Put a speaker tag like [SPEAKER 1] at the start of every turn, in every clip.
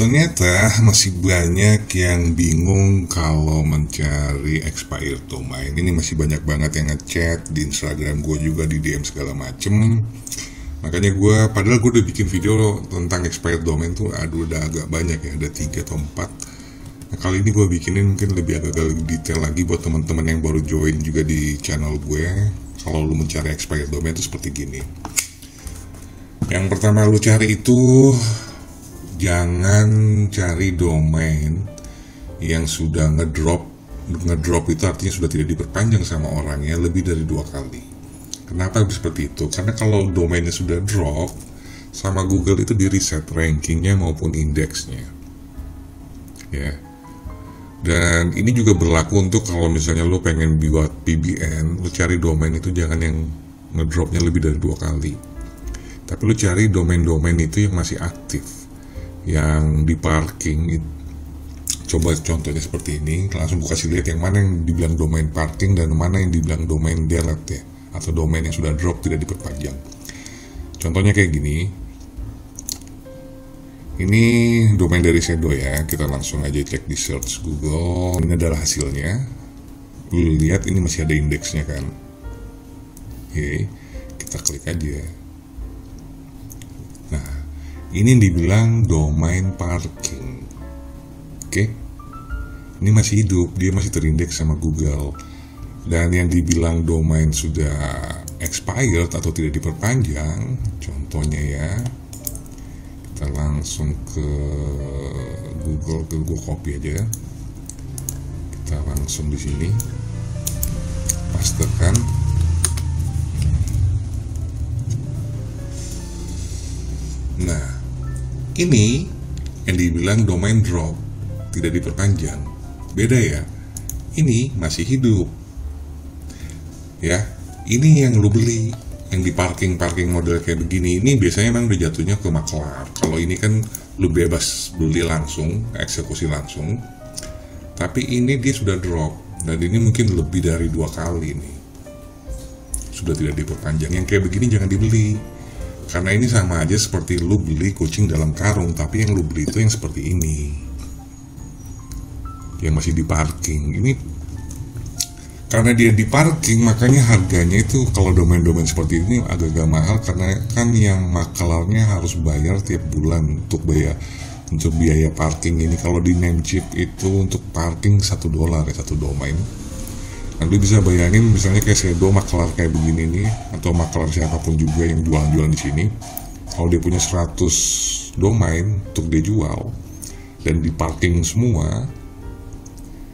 [SPEAKER 1] Ternyata masih banyak yang bingung kalau mencari expired domain. Ini masih banyak banget yang ngechat di Instagram gue juga, di DM segala macem. Makanya padahal gue udah bikin video tentang expired domain tuh, udah agak banyak ya, ada 3 atau 4. Nah, kali ini gue bikinin mungkin agak lebih detail lagi buat teman-teman yang baru join juga di channel gue. Kalau lu mencari expired domain itu seperti gini. Yang pertama lu cari itu, jangan cari domain yang sudah ngedrop. Ngedrop itu artinya sudah tidak diperpanjang sama orangnya lebih dari 2 kali. Kenapa seperti itu? Karena kalau domainnya sudah drop, sama Google itu di reset rankingnya maupun indeksnya. Ya. Dan ini juga berlaku untuk kalau misalnya lo pengen buat PBN, lo cari domain itu jangan yang ngedropnya lebih dari 2 kali. Tapi lo cari domain-domain itu yang masih aktif, yang di parking. Coba contohnya seperti ini, langsung gue kasih lihat yang mana yang dibilang domain parking dan mana yang dibilang domain delete ya, atau domain yang sudah drop tidak diperpanjang. Contohnya kayak gini, ini domain dari Sedo ya, kita langsung aja cek di search Google. Ini adalah hasilnya, lu lihat ini masih ada indeksnya kan. Oke, kita klik aja. Nah, ini dibilang domain parking. Oke, ini masih hidup, dia masih terindeks sama Google. Dan yang dibilang domain sudah expired atau tidak diperpanjang, contohnya ya, kita langsung ke Google, gue copy aja. Kita langsung di sini pastekan. Nah, ini yang dibilang domain drop, tidak diperpanjang. Beda ya, ini masih hidup. Ya, ini yang lu beli, yang di parking model kayak begini, ini biasanya memang udah jatuhnya ke maklar. Kalau ini kan lu bebas beli langsung, eksekusi langsung. Tapi ini dia sudah drop, dan ini mungkin lebih dari 2 kali nih, sudah tidak diperpanjang. Yang kayak begini jangan dibeli, karena ini sama aja seperti lu beli kucing dalam karung, tapi yang lu beli itu yang seperti ini, yang masih di parking. Ini karena dia di parking, makanya harganya itu kalau domain-domain seperti ini agak mahal, karena kan yang maklarnya harus bayar tiap bulan untuk biaya parking ini. Kalau di Namecheap itu untuk parking $1 ya, 1 domain. Nanti bisa bayangin misalnya kayak Sedo, maklar kayak begini nih, atau maklar siapapun juga yang jualan-jualan di sini. Kalau dia punya 100 domain untuk dia jual dan di parking semua,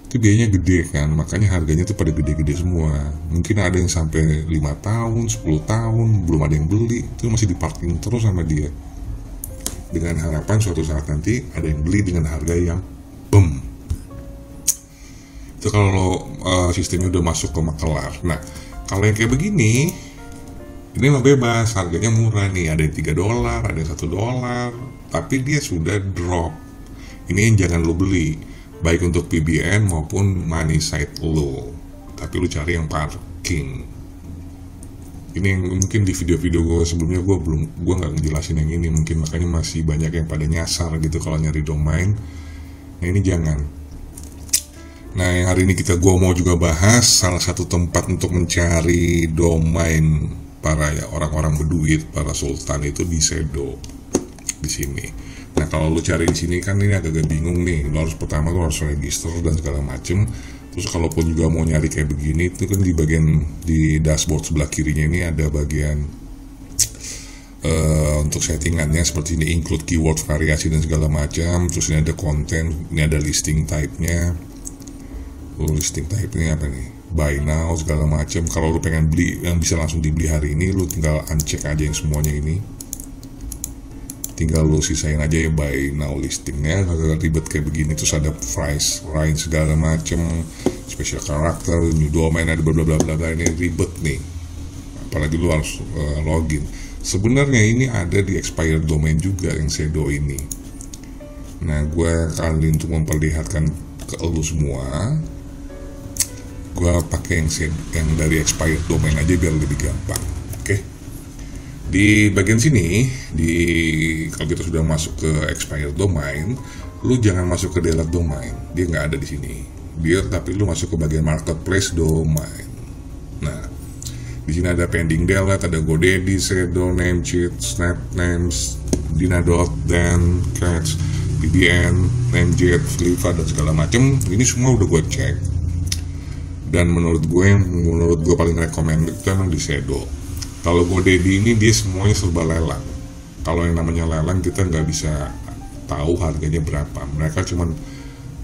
[SPEAKER 1] itu biayanya gede kan, makanya harganya tuh pada gede-gede semua. Mungkin ada yang sampai 5 tahun, 10 tahun belum ada yang beli, itu masih di parking terus sama dia, dengan harapan suatu saat nanti ada yang beli dengan harga yang boom. Itu kalau sistemnya udah masuk ke maklar. Nah, kalau yang kayak begini, ini mah bebas, harganya murah nih, ada yang $3, ada yang $1, tapi dia sudah drop. Ini yang jangan lo beli, baik untuk PBN maupun money site lo. Tapi lu cari yang parking. Ini yang mungkin di video-video gue sebelumnya gue nggak ngejelasin yang ini, mungkin makanya masih banyak yang pada nyasar gitu kalau nyari domain. Nah, ini jangan. Nah, yang hari ini gue mau juga bahas salah satu tempat untuk mencari domain para ya orang-orang berduit, para sultan itu di Sedo, di sini. Nah, kalau lu cari di sini kan ini agak bingung nih. Lu pertama lu harus register dan segala macem. Terus kalaupun juga mau nyari kayak begini, itu kan di bagian di dashboard sebelah kirinya ini ada bagian untuk settingannya seperti ini, include keyword, variasi dan segala macam. Terus ini ada konten, ini ada listing type-nya. Listing type-nya apa nih? Buy now segala macam. Kalau lu pengen beli yang bisa langsung dibeli hari ini, lu tinggal uncheck aja yang semuanya ini. Tinggal lu sisain aja ya buy now listingnya, agak ribet kayak begini. Terus ada price, range segala macem, special character, new domain, ada bla bla bla bla. Ini ribet nih, apalagi lu harus login. Sebenarnya ini ada di expired domain juga yang Sedo ini. Nah, gue kali untuk memperlihatkan ke lu semua, gue pakai yang dari expired domain aja biar lebih gampang. Oke. Di bagian sini, kalau kita sudah masuk ke expired domain, lu jangan masuk ke delete domain, dia nggak ada di sini. Tapi lu masuk ke bagian marketplace domain. Nah, di sini ada pending delete, ada GoDaddy, Sedo, Namecheap, Snapnames, Dinadot, Dan, Catch, BBN, Namejet, Fliva, dan segala macem. Ini semua udah gue cek. Dan menurut gue paling recommended itu emang di Sedo. Kalau GoDaddy ini dia semuanya serba lelang. Kalau yang namanya lelang kita nggak bisa tahu harganya berapa. Mereka cuma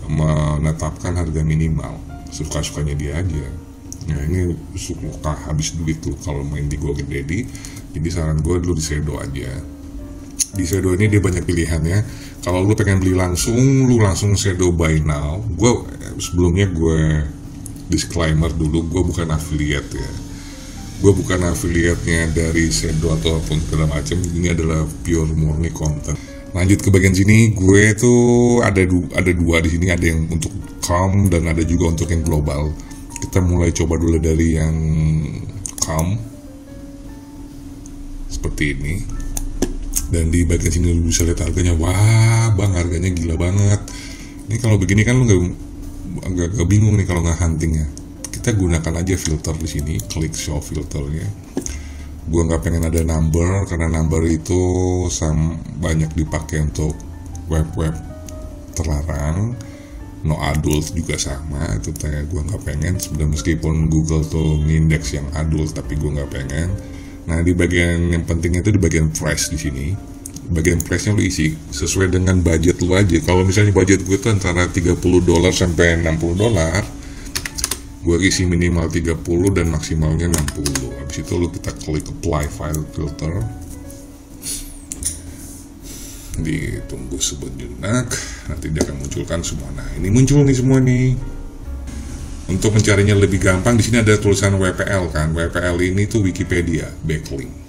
[SPEAKER 1] menetapkan harga minimal, suka-sukanya dia aja. Nah ini suka habis duit tuh kalau main di GoDaddy. Jadi saran gue dulu di Sedo aja. Di Sedo ini dia banyak pilihannya. Kalau lu pengen beli langsung, lu langsung Sedo buy now. Sebelumnya gue disclaimer dulu, gue bukan affiliate ya. Gue bukan affiliate-nya dari Sedo ataupun segala macam. Ini adalah pure murni konten. Lanjut ke bagian sini, gue tuh ada dua di sini, ada yang untuk calm dan ada juga untuk yang global. Kita mulai coba dulu dari yang calm seperti ini. Dan di bagian sini lu bisa lihat harganya. Wah, bang, harganya gila banget. Ini kalau begini kan lu agak bingung nih kalau nggak huntingnya. Kita gunakan aja filter di sini, klik show filternya. Gue nggak pengen ada number karena number itu banyak dipakai untuk web-web terlarang. No adult juga sama, itu gue nggak pengen. Sebenarnya meskipun Google tuh ngindeks yang adult, tapi gue nggak pengen. Nah di bagian yang pentingnya itu di bagian price di sini. Bagian price-nya lu isi sesuai dengan budget lu aja. Kalau misalnya budget gue tuh antara $30 sampai $60, gue isi minimal 30 dan maksimalnya 60. Habis itu lu kita klik apply file filter. Ditunggu sebentar, nanti dia akan munculkan semua. Nah ini muncul nih semua nih. Untuk mencarinya lebih gampang, di sini ada tulisan WPL kan. WPL ini tuh Wikipedia backlink.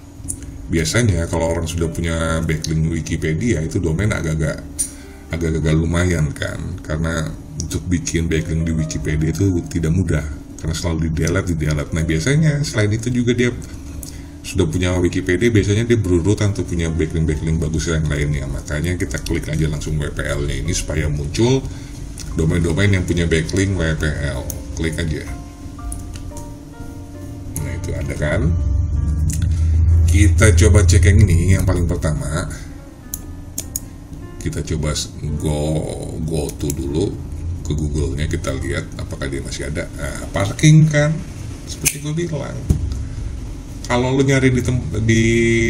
[SPEAKER 1] Biasanya kalau orang sudah punya backlink Wikipedia itu domain agak-agak lumayan kan, karena untuk bikin backlink di Wikipedia itu tidak mudah karena selalu di delete. Nah biasanya selain itu juga dia sudah punya Wikipedia, biasanya dia berurutan untuk punya backlink bagus yang lainnya. Makanya kita klik aja langsung WPL-nya ini supaya muncul domain-domain yang punya backlink WPL. Klik aja. Nah itu ada kan. Kita coba cek yang ini, yang paling pertama. Kita coba go to dulu ke Google-nya, kita lihat apakah dia masih ada. Nah, parking kan, seperti gue bilang. Kalau lu nyari di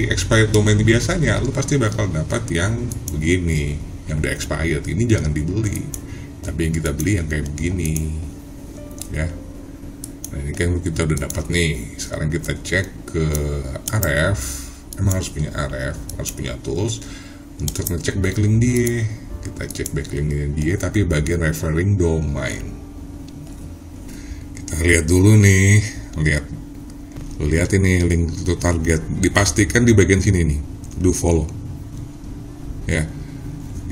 [SPEAKER 1] expired domain biasanya, lu pasti bakal dapat yang begini, yang udah expired. Ini jangan dibeli, tapi yang kita beli yang kayak begini, ya. Nah ini kan kita udah dapat nih. Sekarang kita cek ke Ahref. Emang harus punya Ahref, harus punya tools untuk ngecek backlink dia. Kita cek backlinknya dia, tapi bagian referring domain. Kita lihat dulu nih, lihat ini link to target. Dipastikan di bagian sini nih, do follow. Ya,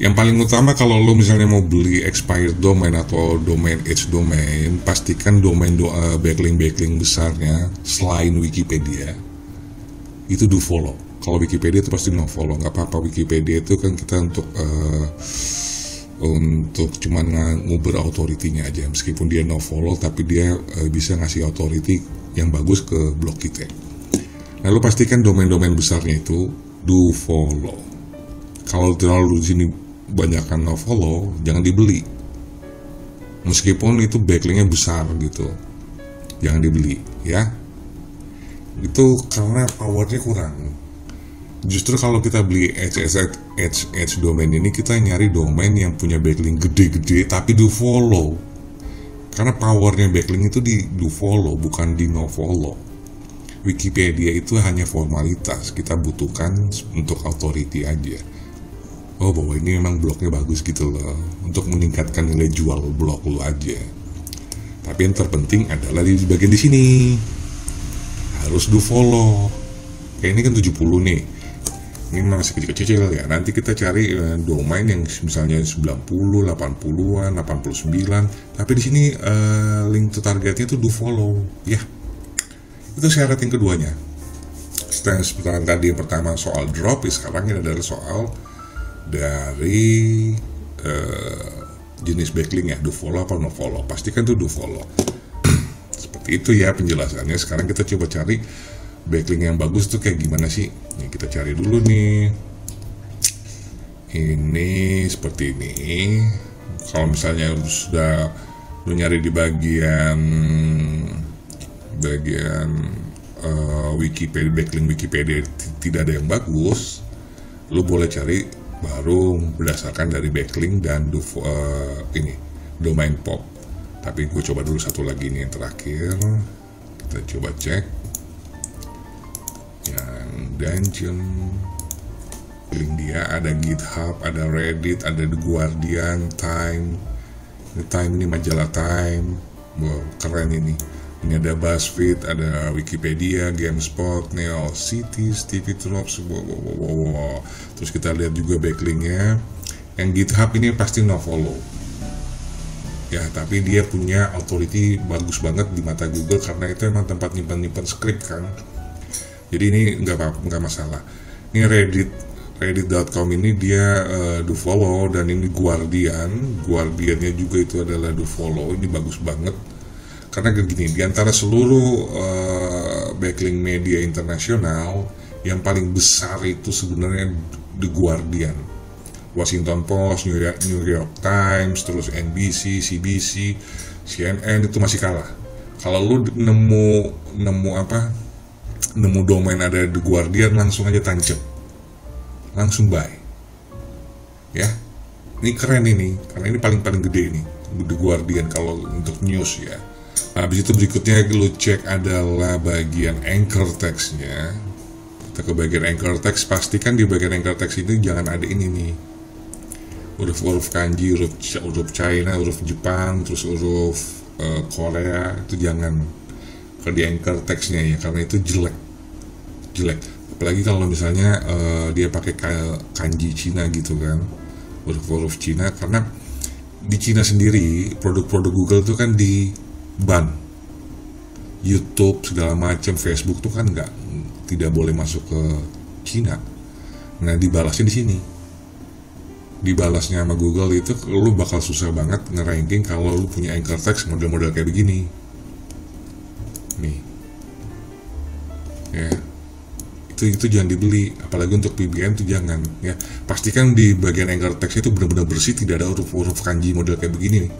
[SPEAKER 1] yang paling utama kalau lo misalnya mau beli expired domain atau domain edge domain, pastikan domain backlink besarnya selain Wikipedia itu do follow. Kalau Wikipedia itu pasti no follow, nggak apa-apa. Wikipedia itu kan kita untuk cuman nguber authority-nya aja, meskipun dia no follow tapi dia bisa ngasih authority yang bagus ke blog kita. Lalu pastikan domain-domain besarnya itu do follow. Kalau terlalu di sini banyakkan no follow, jangan dibeli. Meskipun itu backlinknya besar gitu, jangan dibeli ya. Itu karena powernya kurang. Justru kalau kita beli edge domain ini, kita nyari domain yang punya backlink gede-gede tapi do follow. Karena powernya backlink itu di do follow, bukan di no follow. Wikipedia itu hanya formalitas, kita butuhkan untuk authority aja. Oh bahwa ini memang blognya bagus gitu loh, untuk meningkatkan nilai jual blog lo aja. Tapi yang terpenting adalah di bagian di sini harus do follow. Kayak ini kan 70 nih. Ini masih kecil-kecil ya. Nanti kita cari domain yang misalnya 90, 80-an, 89. Tapi di sini link to targetnya itu do follow, ya. Itu syarat yang keduanya. Sekarang tadi yang pertama soal drop, sekarang ini adalah soal dari jenis backlink ya, do follow apa no follow. Pastikan tuh do follow. Seperti itu ya penjelasannya. Sekarang kita coba cari backlink yang bagus tuh kayak gimana sih. Nih kita cari dulu nih. Ini seperti ini. Kalau misalnya sudah lu nyari di bagian Wikipedia, backlink Wikipedia tidak ada yang bagus, lu boleh cari baru berdasarkan dari backlink dan ini domain pop. Tapi gue coba dulu satu lagi nih yang terakhir, kita coba cek yang Dungeon. Link dia ada GitHub, ada Reddit, ada The Guardian, Time. The Time ini majalah Time. Wow, keren ini. Ini ada BuzzFeed, ada Wikipedia, GameSpot, Neocities, TV Tropes, wow. Terus kita lihat juga backlinknya. Yang GitHub ini pasti no follow. Ya, tapi dia punya authority bagus banget di mata Google karena itu emang tempat nyimpan script kan. Jadi ini nggak masalah. Ini Reddit.com ini dia do follow, dan ini Guardiannya juga itu adalah do follow. Ini bagus banget. Karena gini, di antara seluruh backlink media internasional, yang paling besar itu sebenarnya The Guardian, Washington Post, New York Times, terus NBC, CBC, CNN itu masih kalah. Kalau lu nemu domain ada The Guardian, langsung aja tancap, langsung buy. Ya, ini keren ini, karena ini paling gede ini The Guardian kalau untuk news ya. Habis itu berikutnya lu cek adalah bagian anchor text-nya. Kita ke bagian anchor text, pastikan di bagian anchor text ini jangan ada ini nih, huruf kanji, huruf China, huruf Jepang, terus huruf Korea, itu jangan ke di anchor text-nya ya, karena itu jelek. Apalagi kalau misalnya dia pakai kanji Cina gitu kan, huruf Cina, karena di Cina sendiri produk-produk Google tuh kan di ban, YouTube segala macam, Facebook tuh kan tidak boleh masuk ke Cina. Nah, dibalasnya di sini, dibalasnya sama Google itu lu bakal susah banget ngeranking kalau lu punya anchor text model-model kayak begini nih ya. Itu jangan dibeli, apalagi untuk PBN tuh jangan ya. Pastikan di bagian anchor text itu benar-benar bersih, tidak ada huruf kanji model kayak begini nih.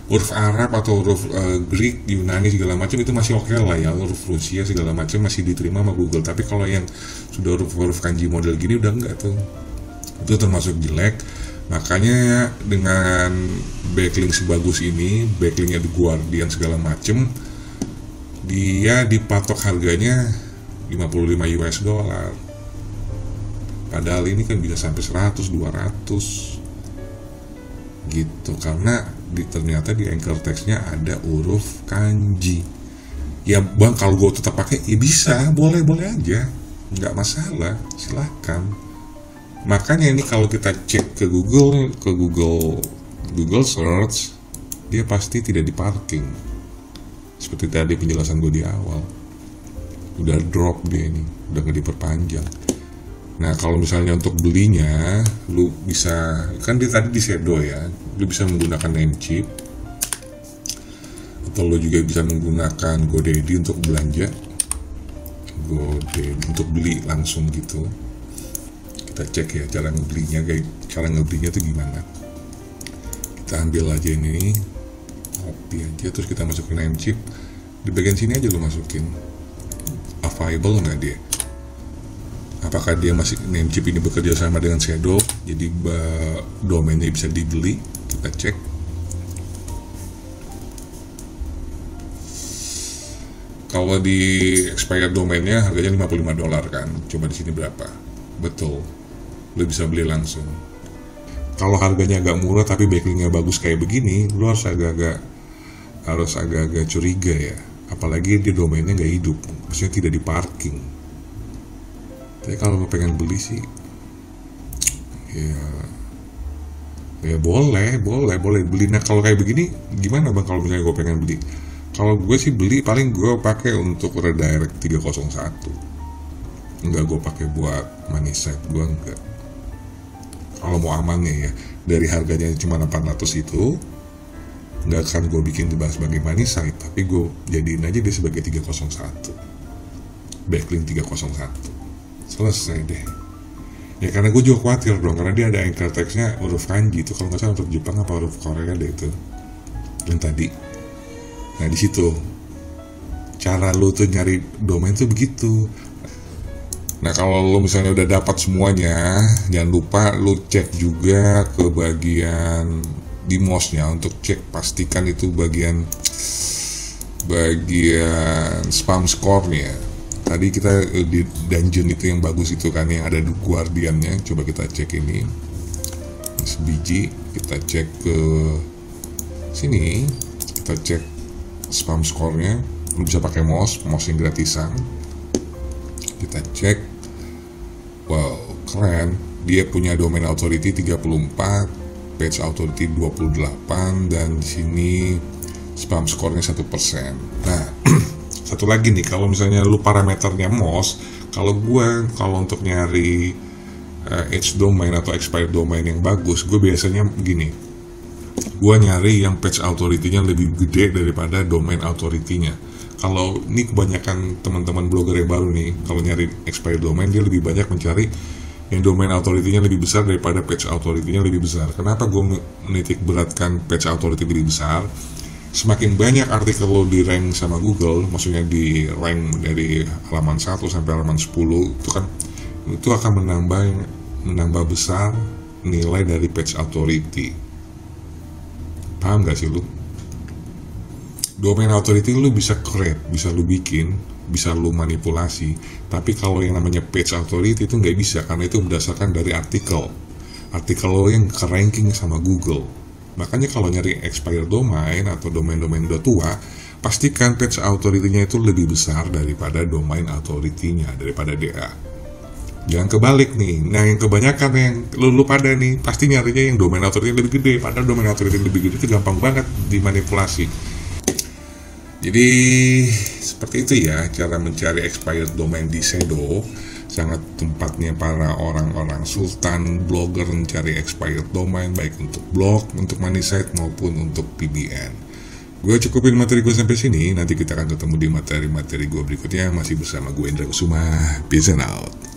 [SPEAKER 1] Huruf Arab atau huruf Greek, Yunani segala macam itu masih oke lah ya, huruf Rusia segala macam masih diterima sama Google. Tapi kalau yang sudah huruf kanji model gini udah enggak tuh, itu termasuk jelek. Makanya dengan backlink sebagus ini, backlinknya The Guardian segala macam, dia dipatok harganya 55 US dollar. Padahal ini kan bisa sampai 100, 200 gitu, karena ternyata di anchor text-nya ada huruf kanji. Ya bang, kalau gue tetap pakai ya bisa, boleh aja, nggak masalah, silakan. Makanya ini kalau kita cek ke Google search, dia pasti tidak di parking. Seperti tadi penjelasan gue di awal, udah drop dia ini, udah nggak diperpanjang. Nah, kalau misalnya untuk belinya, lu bisa, kan dia tadi di shadow ya, lu bisa menggunakan Namecheap, atau lu juga bisa menggunakan GoDaddy untuk belanja, GoDaddy untuk beli langsung gitu. Kita cek ya cara ngebelinya tuh gimana. Kita ambil aja ini, copy aja, terus kita masuk ke Namecheap. Di bagian sini aja lu masukin, available nggak dia? Apakah dia masih, Namecheap ini bekerja sama dengan Shadow, jadi domainnya bisa dibeli. Kita cek. Kalau di expired domainnya harganya $55 kan. Coba di sini berapa? Betul, lo bisa beli langsung. Kalau harganya agak murah tapi backlinknya bagus kayak begini, lo harus agak-agak curiga ya. Apalagi di domainnya nggak hidup, maksudnya tidak di parking. Tapi kalau gue pengen beli sih, ya boleh beli. Nah, kalau kayak begini gimana bang? Kalau misalnya gue pengen beli, kalau gue sih beli paling gue pakai untuk redirect 301. Enggak gue pakai buat money site, gue enggak. Kalau mau amannya ya, dari harganya cuma 800 itu, nggak akan gue bikin dibahas sebagai money site, tapi gue jadiin aja dia sebagai 301, backlink 301, selesai deh. Ya karena gue juga khawatir dong, karena dia ada anchor text-nya huruf kanji itu, kalau nggak salah huruf Jepang apa huruf Korea deh itu yang tadi. Nah di situ cara lu tuh nyari domain tuh begitu. Nah kalau lu misalnya udah dapat semuanya, jangan lupa lu cek juga ke bagian di MOS-nya untuk cek pastikan itu bagian spam score-nya. Tadi kita di dungeon itu yang bagus itu kan, yang ada guardian-nya. Coba kita cek ini sebiji, kita cek ke sini, kita cek spam score-nya. Lu bisa pakai MOS yang gratisan. Kita cek, wow keren, dia punya domain authority 34, page authority 28, dan di sini spam score-nya 1%. Nah satu lagi nih, kalau misalnya lu parameternya MOS, kalau untuk nyari H domain atau expired domain yang bagus, gue biasanya begini, gue nyari yang page authority-nya lebih gede daripada domain authority-nya. Kalau ini kebanyakan teman-teman blogger yang baru nih, kalau nyari expired domain, dia lebih banyak mencari yang domain authority-nya lebih besar daripada page authority-nya lebih besar. Kenapa gue menitik beratkan page authority lebih besar? Semakin banyak artikel lo di rank sama Google, maksudnya di rank dari halaman 1 sampai halaman 10, itu akan menambah besar nilai dari page authority. Paham gak sih lu? Domain authority lu bisa create, bisa lu bikin, bisa lu manipulasi. Tapi kalau yang namanya page authority itu nggak bisa, karena itu berdasarkan dari artikel lo yang ke ranking sama Google. Makanya kalau nyari expired domain atau domain-domain udah tua, pastikan page authority-nya itu lebih besar daripada domain authority-nya, daripada DA. Jangan kebalik nih. Nah yang kebanyakan yang lu pada nih pasti nyarinya yang domain authority lebih gede, padahal domain authority lebih gede itu gampang banget dimanipulasi. Jadi seperti itu ya cara mencari expired domain di Shadow. Sangat tempatnya para orang-orang sultan blogger mencari expired domain, baik untuk blog, untuk money site maupun untuk PBN. Gue cukupin materi gue sampai sini. Nanti kita akan ketemu di materi-materi gue berikutnya, masih bersama gue Indra Kusuma. Peace and out.